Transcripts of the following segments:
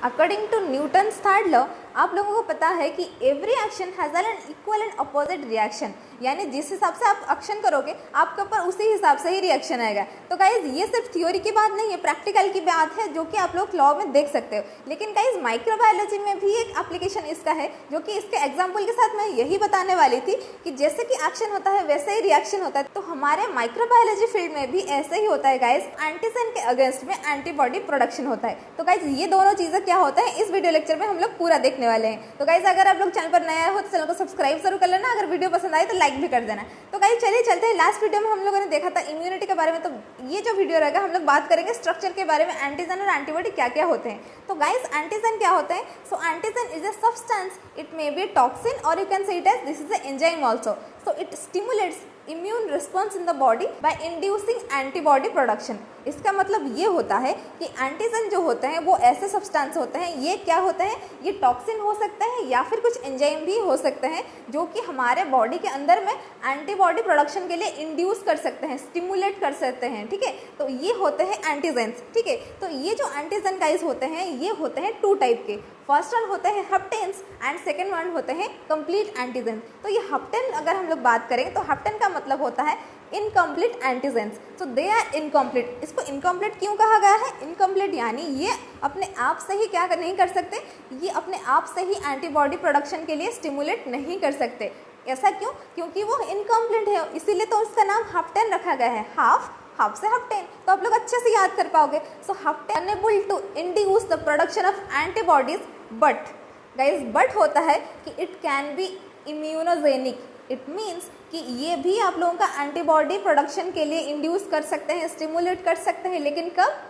According to Newton's third law आप लोगों को पता है कि every action has an equal and opposite reaction, यानी जिस हिसाब से आप एक्शन करोगे आपके ऊपर उसी हिसाब से ही रिएक्शन आएगा। तो गाइज ये सिर्फ थ्योरी की बात नहीं है, प्रैक्टिकल की बात है जो कि आप लोग लॉ में देख सकते हो। लेकिन गाइज माइक्रोबायोलॉजी में भी एक एप्लीकेशन इसका है, जो कि इसके एग्जाम्पल के साथ मैं यही बताने वाली थी कि जैसे कि एक्शन होता है वैसे ही रिएक्शन होता है। तो हमारे माइक्रोबायोलॉजी फील्ड में भी ऐसे ही होता है गाइज, एंटीजन के अगेंस्ट में एंटीबॉडी प्रोडक्शन होता है। तो गाइज ये दोनों चीजें क्या होता है इस वीडियो लेक्चर में हम लोग पूरा देखने वाले हैं। तो गाइज अगर आप लोग चैनल पर नया हो तो चैनल को सब्सक्राइब जरूर कर लेना, अगर वीडियो पसंद आए तो लाइक भी कर देना। तो गाइज चलिए चलते हैं, लास्ट वीडियो में हम लोगों ने देखा था इम्यूनिटी के बारे में, तो ये जो वीडियो रहेगा हम लोग बात करेंगे स्ट्रक्चर के बारे में, एंटीजन और एंटीबॉडी क्या क्या होते हैं। तो गाइज एंटीजन क्या होते हैं? So antigen is a substance, it may be toxin और you can say it as this is a enzyme also. So it stimulates immune response in the body by inducing antibody production. इसका मतलब ये होता है कि antigen जो होते हैं वो ऐसे सब्सटेंस होते हैं, ये क्या होते हैं, ये टॉक्सिन हो सकते हैं या फिर कुछ एंजाइम भी हो सकते हैं जो कि हमारे बॉडी के अंदर में एंटीबॉडी प्रोडक्शन के लिए इंड्यूस कर सकते हैं, स्टिमुलेट कर सकते हैं। ठीक है, तो ये होते हैं एंटीजेंस। ठीक है, तो ये जो एंटीजन गाइस होते हैं ये होते हैं टू टाइप के। फर्स्ट वन होते हैं हेप्टेन्स एंड सेकेंड वन होते हैं कंप्लीट एंटीजन। तो ये हेप्टेन अगर हम लोग बात करें तो हेप्टेन का मतलब होता है इनकम्प्लीट एंटीजेंस। तो दे आर इनकम्प्लीट। इसको इनकम्प्लीट क्यों कहा गया है? इनकम्प्लीट यानी ये अपने आप से ही क्या नहीं कर सकते, ये अपने आप से ही एंटीबॉडी प्रोडक्शन के लिए स्टिमुलेट नहीं कर सकते। ऐसा क्यों? क्योंकि वो इनकम्प्लीट है, इसीलिए तो उसका नाम हेप्टेन रखा गया है। हाफ से हेप्टेन, तो आप लोग अच्छे से याद कर पाओगे। So hapten unable to induce the production of antibodies, but guys but होता है कि it can be immunogenic. It means कि ये भी आप लोगों का एंटीबॉडी प्रोडक्शन के लिए इंड्यूस कर सकते हैं, स्टिमुलेट कर सकते हैं, लेकिन कब?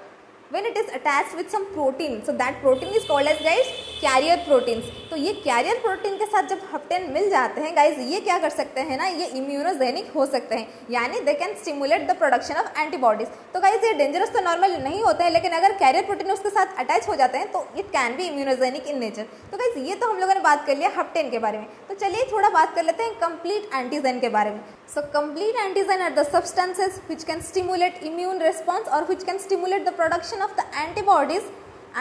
when it is attached with some protein, so that protein is called as guys carrier proteins। तो ये carrier protein के साथ जब हेप्टेन मिल जाते हैं गाइज ये क्या कर सकते हैं ना, ये इम्यूनोजेनिक हो सकते हैं, यानी they can stimulate the production of antibodies. तो गाइज ये डेंजरस तो नॉर्मल नहीं होते हैं, लेकिन अगर कैरियर प्रोटीन उसके साथ अटैच हो जाते हैं तो it can be immunogenic in nature. तो गाइज ये तो हम लोगों ने बात कर लिया हेप्टेन के बारे में। तो चलिए थोड़ा बात कर लेते हैं कंप्लीट एंटीजन के बारे में। So complete antigen are the substances which can stimulate immune response or which can stimulate the production of the antibodies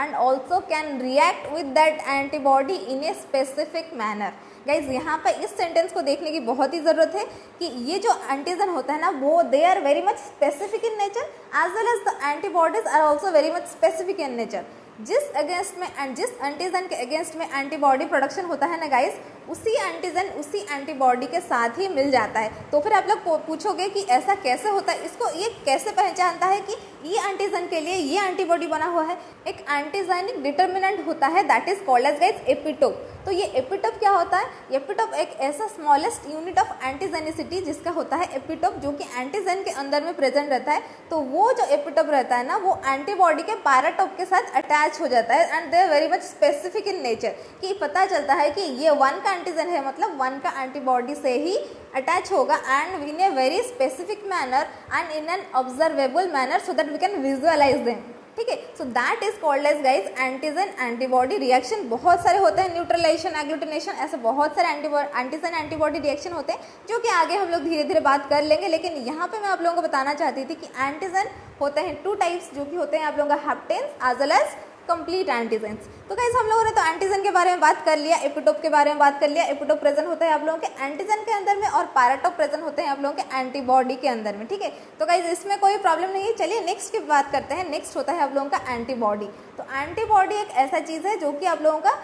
and also can react with that antibody in a specific manner। Guys यहाँ पे इस sentence को देखने की बहुत ही ज़रूरत है कि ये जो एंटीजन होता है ना वो they are very much specific in nature as well as the antibodies are also very much specific in nature. जिस अगेंस्ट में एंड जिस एंटीजन के अगेंस्ट में एंटीबॉडी प्रोडक्शन होता है ना गाइस, उसी एंटीजन उसी एंटीबॉडी के साथ ही मिल जाता है। तो फिर आप लोग पूछोगे कि ऐसा कैसे होता है, इसको ये कैसे पहचानता है कि ये एंटीजन के लिए ये एंटीबॉडी बना हुआ है? एक एंटीजेनिक डिटर्मिनेंट होता है that is called as guys epitope. तो ये एपिटोप क्या होता है? एपिटोप एक ऐसा स्मॉलेस्ट यूनिट ऑफ एंटीजेनिसिटी जिसका होता है एपिटोप, जो कि एंटीजन के अंदर में प्रेजेंट रहता है। तो वो जो एपिटोप रहता है ना वो एंटीबॉडी के पैराटोप के साथ अटैच हो जाता है and they are very much specific in nature, कि पता चलता है कि ये वन का एंटीजन है, मतलब वन का एंटीबॉडी से ही अटैच होगा and in a very specific manner and in an observable manner so that we can visualise them. ठीक है, so that is called as guys antigen antibody reaction. बहुत सारे होते हैं, न्यूट्रलाइजेशन, एग्लूटिनेशन, ऐसे बहुत सारे एंटीजन एंटीबॉडी रिएक्शन होते हैं जो कि आगे हम लोग धीरे धीरे बात कर लेंगे। लेकिन यहाँ पे मैं आप लोगों को बताना चाहती थी कि एंटीजन होते हैं टू टाइप्स, जो कि होते हैं आप लोगों का haptens as well as complete antigens. तो गाइस हम लोगों ने तो एंटीजन के बारे में बात कर लिया, एपिटोप के बारे में बात कर लिया। एपिटोप प्रेजेंट होता है आप लोगों के एंटीजन के अंदर में और पैराटोप प्रेजेंट होते हैं आप लोगों के एंटीबॉडी के अंदर में। ठीक है, तो गाइस इसमें कोई प्रॉब्लम नहीं है। चलिए नेक्स्ट की बात करते हैं। नेक्स्ट होता है आप लोगों का एंटीबॉडी। तो एंटीबॉडी एक ऐसा चीज़ है जो कि आप लोगों का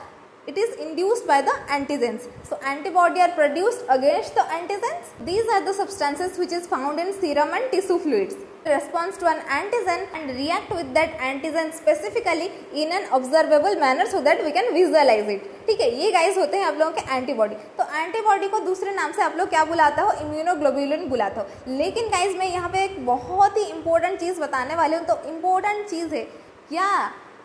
it is induced by the antigens। So antibody are produced against the antigens। These are the substances which is found in serum and tissue fluids। Responds to an antigen and react with that antigen specifically in an observable manner so that we can visualize it। ठीक है, ये guys होते हैं आप लोगों के antibody. तो antibody को दूसरे नाम से आप लोग क्या बुलाते हो? इम्यूनोग्लोबुलिन बुलाते हो। लेकिन गाइस मैं यहाँ पे एक बहुत ही इंपॉर्टेंट चीज़ बताने वाली हूँ। तो इम्पोर्टेंट चीज़ है, क्या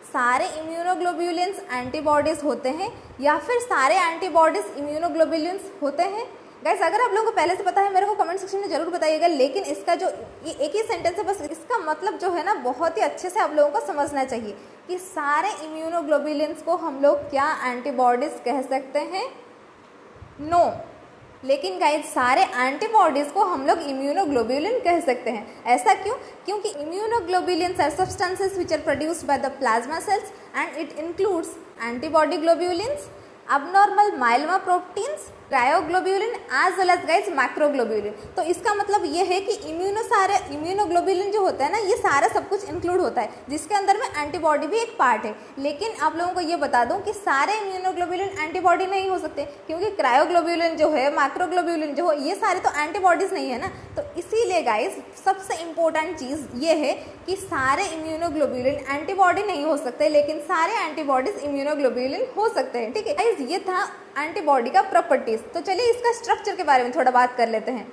सारे इम्यूनोग्लोबुलिन्स एंटीबॉडीज होते हैं या फिर सारे एंटीबॉडीज इम्यूनोग्लोबुलिन्स होते हैं? गाइस अगर आप लोगों को पहले से पता है मेरे को कमेंट सेक्शन में जरूर बताइएगा। लेकिन इसका जो ये एक ही सेंटेंस है, बस इसका मतलब जो है ना बहुत ही अच्छे से आप लोगों को समझना चाहिए कि सारे इम्यूनोग्लोबुलिन्स को हम लोग क्या एंटीबॉडीज कह सकते हैं? नो, लेकिन गाइज सारे एंटीबॉडीज़ को हम लोग इम्यूनोग्लोबुलिन कह सकते हैं। ऐसा क्यों? क्योंकि immunoglobulins are substances which are produced by the plasma cells and it includes antibody globulins, abnormal myeloma proteins, cryoglobulin as well as guys macroglobulin. तो इसका मतलब ये है कि इम्यूनोग्लोब्यूलिन जो होता है ना, ये सारा सब कुछ इंक्लूड होता है, जिसके अंदर में एंटीबॉडी भी एक पार्ट है। लेकिन आप लोगों को ये बता दूं कि सारे इम्यूनोग्लोब्यूलिन एंटीबॉडी नहीं हो सकते, क्योंकि क्रायोग्लोब्यूलिन जो है, मैक्रोग्लोब्यूलिन जो है, ये सारे तो एंटीबॉडीज नहीं है ना। तो इसीलिए गाइज सबसे इंपॉर्टेंट चीज़ ये है कि सारे इम्यूनोग्लोब्यूलिन एंटीबॉडी नहीं हो सकते, लेकिन सारे एंटीबॉडीज इम्यूनोग्लोब्यूलिन हो सकते हैं। ठीक है गाइज, ये था एंटीबॉडी का प्रॉपर्टीज। तो चलिए इसका स्ट्रक्चर के बारे में थोड़ा बात कर लेते हैं।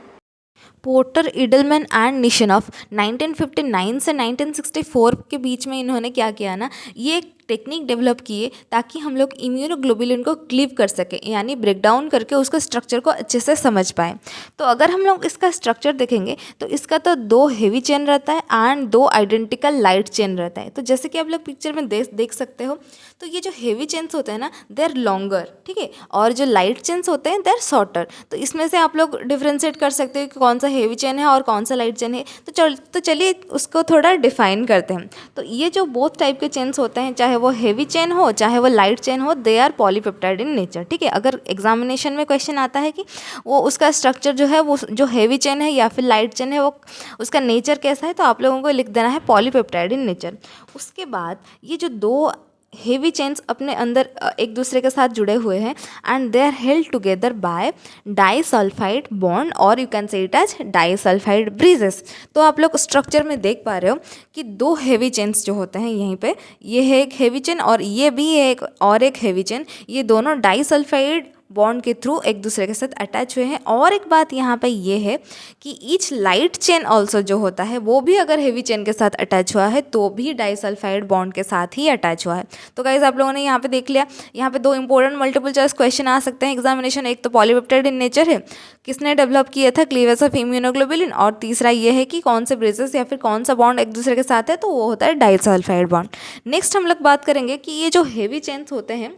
पोर्टर, इडलमैन एंड निशनॉफ 1959 से 1964 के बीच में इन्होंने क्या किया ना, ये एक टेक्निक डेवलप किए ताकि हम लोग इम्यूनोग्लोबुलिन को क्लीव कर सकें, यानी ब्रेक डाउन करके उसका स्ट्रक्चर को अच्छे से समझ पाएँ। तो अगर हम लोग इसका स्ट्रक्चर देखेंगे तो इसका तो 2 हेवी चेन रहता है एंड 2 आइडेंटिकल लाइट चेन रहता है। तो जैसे कि आप लोग पिक्चर में देख सकते हो, तो ये जो हेवी चेन्स होते हैं ना, दे आर लॉन्गर, ठीक है, और जो लाइट चेन्स होते हैं दे आर शॉर्टर। तो इसमें से आप लोग डिफ्रेंशिएट कर सकते हो कि कौन सा हेवी चेन है और कौन सा लाइट चेन है। तो चलिए उसको थोड़ा डिफाइन करते हैं। तो ये जो बोथ टाइप के चेन्स होते हैं, चाहे वो हेवी चेन हो चाहे वो लाइट चेन हो, they are polypeptide in nature. ठीक है, अगर एग्जामिनेशन में क्वेश्चन आता है कि वो उसका स्ट्रक्चर जो है, वो जो हेवी चेन है या फिर लाइट चेन है, वो उसका नेचर कैसा है, तो आप लोगों को लिख देना है पॉलीपेप्टाइड इन नेचर। उसके बाद ये जो 2 हेवी चेन्स अपने अंदर एक दूसरे के साथ जुड़े हुए हैं and they are held together by disulphide bond, और you can say it as disulphide bridges. तो आप लोग स्ट्रक्चर में देख पा रहे हो कि 2 हेवी चेन्स जो होते हैं यहीं पे, ये है एक हेवी चेन और ये भी है एक और एक हेवी चेन, ये दोनों डाइसल्फाइड बॉन्ड के थ्रू एक दूसरे के साथ अटैच हुए हैं। और एक बात यहाँ पे ये है कि ईच लाइट चेन ऑल्सो जो होता है, वो भी अगर हेवी चेन के साथ अटैच हुआ है तो भी डाइसल्फाइड बॉन्ड के साथ ही अटैच हुआ है। तो गाइस आप लोगों ने यहाँ पे देख लिया, यहाँ पे 2 इंपॉर्टेंट मल्टीपल चॉइस क्वेश्चन आ सकते हैं एग्जामिनेशन। एक तो पॉलीपेप्टाइड इन नेचर है, किसने डेवलप किया था, क्लीवेज ऑफ इम्यूनोग्लोबुलिन, और तीसरा ये है कि कौन से ब्रेसेस या फिर कौन सा बॉन्ड एक दूसरे के साथ है, तो वो होता है डाइसल्फाइड बॉन्ड। नेक्स्ट हम लोग बात करेंगे कि ये जो हेवी चेन्स होते हैं,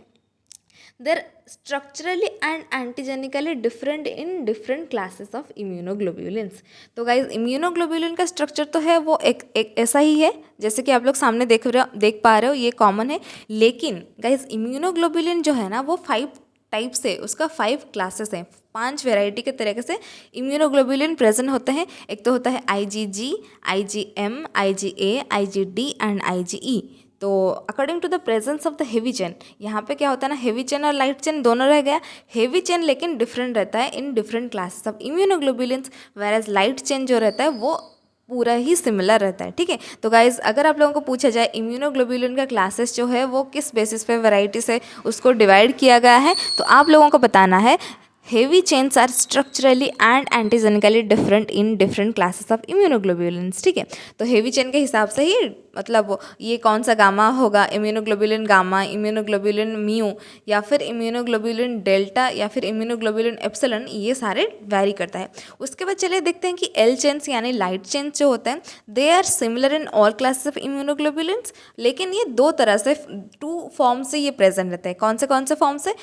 they're structurally and antigenically different in different classes of immunoglobulins. तो गाइज इम्यूनोग्लोबुलिन का स्ट्रक्चर तो है वो एक ऐसा ही है, जैसे कि आप लोग सामने देख पा रहे हो, ये कॉमन है। लेकिन गाइज इम्यूनोग्लोबुलिन जो है ना, वो 5 टाइप से, उसका 5 क्लासेस हैं, 5 वेराइटी के तरीके से इम्यूनोग्लोबुलिन प्रेजेंट होते हैं। एक तो होता है IgG, IgM, IgA, IgD and IgE। तो according to the presence of the heavy chain, यहाँ पे क्या होता है ना, हेवी चेन और लाइट चेन दोनों रह गया। हेवी चेन लेकिन डिफरेंट रहता है in different classes of immunoglobulins, whereas light chain जो रहता है वो पूरा ही सिमिलर रहता है। ठीक है, तो गाइज अगर आप लोगों को पूछा जाए इम्यूनोग्लोबुलिन का क्लासेस जो है वो किस बेसिस पे वैरायटी से उसको डिवाइड किया गया है, तो आप लोगों को बताना है heavy chains are structurally and antigenically different in different classes of immunoglobulins. ठीक है, तो हेवी चेन के हिसाब से ही मतलब ये कौन सा गामा होगा, इम्यूनोग्लोबुलिन गामा, इम्यूनोग्लोबुलिन म्यू, या फिर इम्यूनोग्लोबुलिन डेल्टा, या फिर इम्यूनोग्लोबुलिन एप्सिलॉन, ये सारे वैरी करता है। उसके बाद चलिए देखते हैं कि एल चेन्स यानी लाइट चेन्स जो होते हैं, they are similar in all classes of immunoglobulins, लेकिन ये 2 तरह से 2 फॉर्म से ये प्रेजेंट रहते हैं। कौन से फॉर्म से,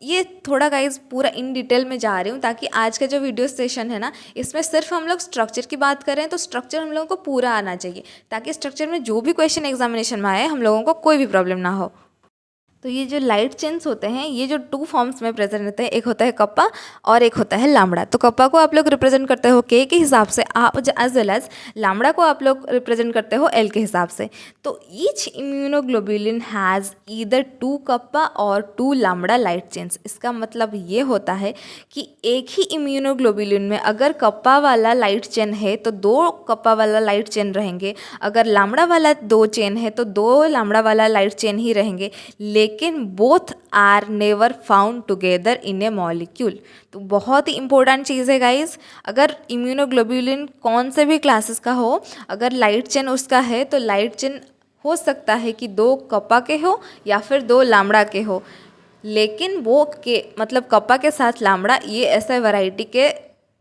ये थोड़ा गाइज पूरा इन डिटेल में जा रही हूँ ताकि आज का जो वीडियो सेशन है ना, इसमें सिर्फ हम लोग स्ट्रक्चर की बात करें, तो स्ट्रक्चर हम लोगों को पूरा आना चाहिए ताकि स्ट्रक्चर में जो भी क्वेश्चन एग्जामिनेशन में आए हम लोगों को कोई भी प्रॉब्लम ना हो। तो ये जो लाइट चेन्स होते हैं, ये जो 2 फॉर्म्स में प्रेजेंट रहते हैं, एक होता है कप्पा और एक होता है लामड़ा। तो कप्पा को आप लोग रिप्रेजेंट करते हो के हिसाब से, आप एज वेल एज लामड़ा को आप लोग रिप्रेजेंट करते हो एल के हिसाब से। तो each immunoglobulin has either 2 kappa और 2 लामड़ा लाइट चेन्स। इसका मतलब ये होता है कि एक ही इम्यूनोग्लोबुलिन में अगर कप्पा वाला लाइट चेन है तो 2 कप्पा वाला लाइट चेन रहेंगे, अगर लामड़ा वाला 2 चेन है तो 2 लामड़ा वाला लाइट चेन ही रहेंगे, लेकिन both are never found together in a molecule. तो बहुत ही इंपॉर्टेंट चीज़ है गाइज, अगर इम्यूनोग्लोबुलिन कौन से भी क्लासेस का हो, अगर लाइट चेन उसका है तो लाइट चेन हो सकता है कि 2 कप्पा के हो या फिर 2 लामड़ा के हो, लेकिन वो के मतलब कप्पा के साथ लामड़ा, ये ऐसे वैरायटी के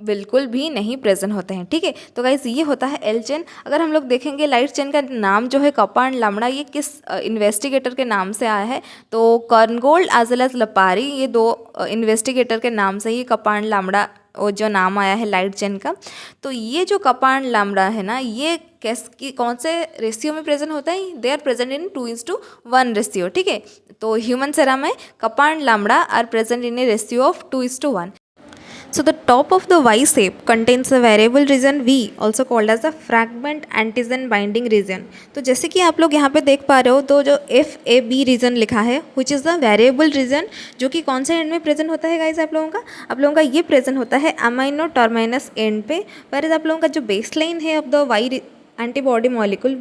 बिल्कुल भी नहीं प्रेजेंट होते हैं। ठीक है, तो गाइस ये होता है एल चेन। अगर हम लोग देखेंगे लाइट चेन का नाम जो है कप्पा एंड लामड़ा, ये किस इन्वेस्टिगेटर के नाम से आया है, तो कर्नगोल्ड एज वेल एज लपारी, ये दो इन्वेस्टिगेटर के नाम से ही कप्पा एंड लामड़ा वो जो नाम आया है लाइट चेन का। तो ये जो कप्पा एंड लामड़ा है ना, ये कौन से रेशियो में प्रेजेंट होता है, they are present in 2:1 ratio. ठीक है, तो ह्यूमन सेरा में kappa and lambda are present in a ratio of 2:1। So the top of the Y shape contains a variable region V, also called as the fragment antigen binding region। तो जैसे कि आप लोग यहाँ पे देख पा रहे हो, तो जो FAB रीजन लिखा है which is the variable region, जो कि कौन से एंड में प्रेजेंट होता है गाइज आप लोगों का ये प्रेजेंट होता है अमाइनो टर्मिनस एंड पे। पर आप लोगों का जो बेस लाइन है of the Y antibody molecule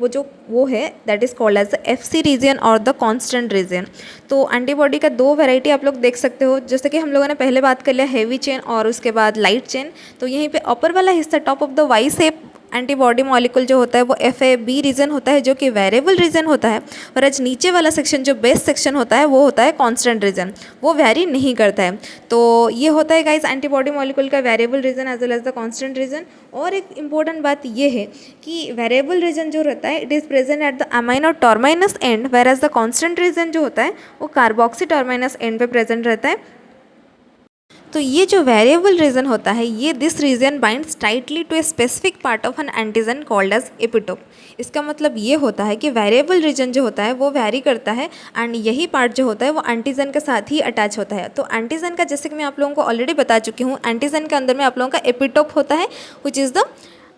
वो है that is called as the FC region और द कांस्टेंट रीजन। तो एंटीबॉडी का दो वैरायटी आप लोग देख सकते हो, जैसे कि हम लोगों ने पहले बात कर लिया हैवी चेन और उसके बाद लाइट चेन। तो यहीं पे अपर वाला हिस्सा top of the Y shape antibody molecule जो होता है वो FAB रीजन होता है, जो कि वेरिएबल रीजन होता है। और आज नीचे वाला सेक्शन जो बेस सेक्शन होता है वो होता है कांस्टेंट रीजन, वो वेरी नहीं करता है। तो ये होता है गाइज एंटीबॉडी मॉलिक्यूल का variable region as well as the constant region. और एक इंपॉर्टेंट बात ये है कि वेरिएबल रीजन जो रहता है it is present at the amino terminus end, whereas the constant region जो होता है वो कार्बोक्सी टर्मिनस एंड पे प्रेजेंट रहता है। तो ये जो वेरिएबल रीजन होता है, ये this region binds tightly to a specific part of an antigen called as epitope. इसका मतलब ये होता है कि वेरिएबल रीजन जो होता है वो वैरी करता है एंड यही पार्ट जो होता है वो एंटीजन के साथ ही अटैच होता है। तो एंटीजन का, जैसे कि मैं आप लोगों को ऑलरेडी बता चुकी हूँ, एंटीजन के अंदर में आप लोगों का एपिटोप होता है which is the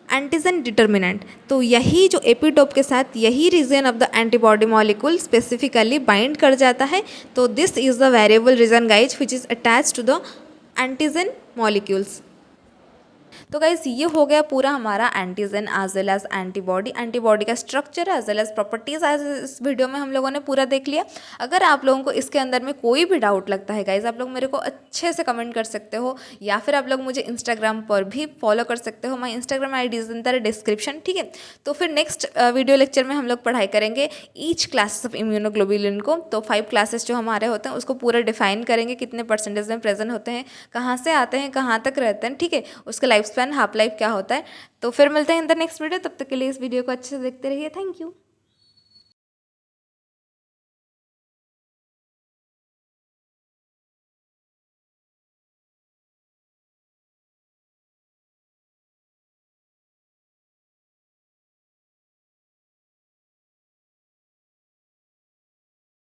antigen determinant. तो यही जो एपिटोप के साथ यही region of the antibody molecule specifically bind कर जाता है। तो this is the variable region guys which is attach to the antigen molecules. तो गाइज ये हो गया पूरा हमारा antigen as well as antibody का structure as well as properties आज इस वीडियो में हम लोगों ने पूरा देख लिया। अगर आप लोगों को इसके अंदर में कोई भी डाउट लगता है गाइज, आप लोग मेरे को अच्छे से कमेंट कर सकते हो, या फिर आप लोग मुझे इंस्टाग्राम पर भी फॉलो कर सकते हो। My Instagram ID is in the description. ठीक है, तो फिर नेक्स्ट वीडियो लेक्चर में हम लोग पढ़ाई करेंगे ईच क्लासेस ऑफ इम्यूनोग्लोबुलिन को। तो 5 क्लासेस जो हमारे होते हैं उसको पूरा डिफाइन करेंगे, कितने परसेंटेज में प्रेजेंट होते हैं, कहाँ से आते हैं, कहाँ तक रहते हैं। ठीक है, उसका लाइफ स्पैन हाफ लाइफ क्या होता है। तो फिर मिलते हैं इन द नेक्स्ट वीडियो, तब तक के लिए इस वीडियो को अच्छे से देखते रहिए। Thank you.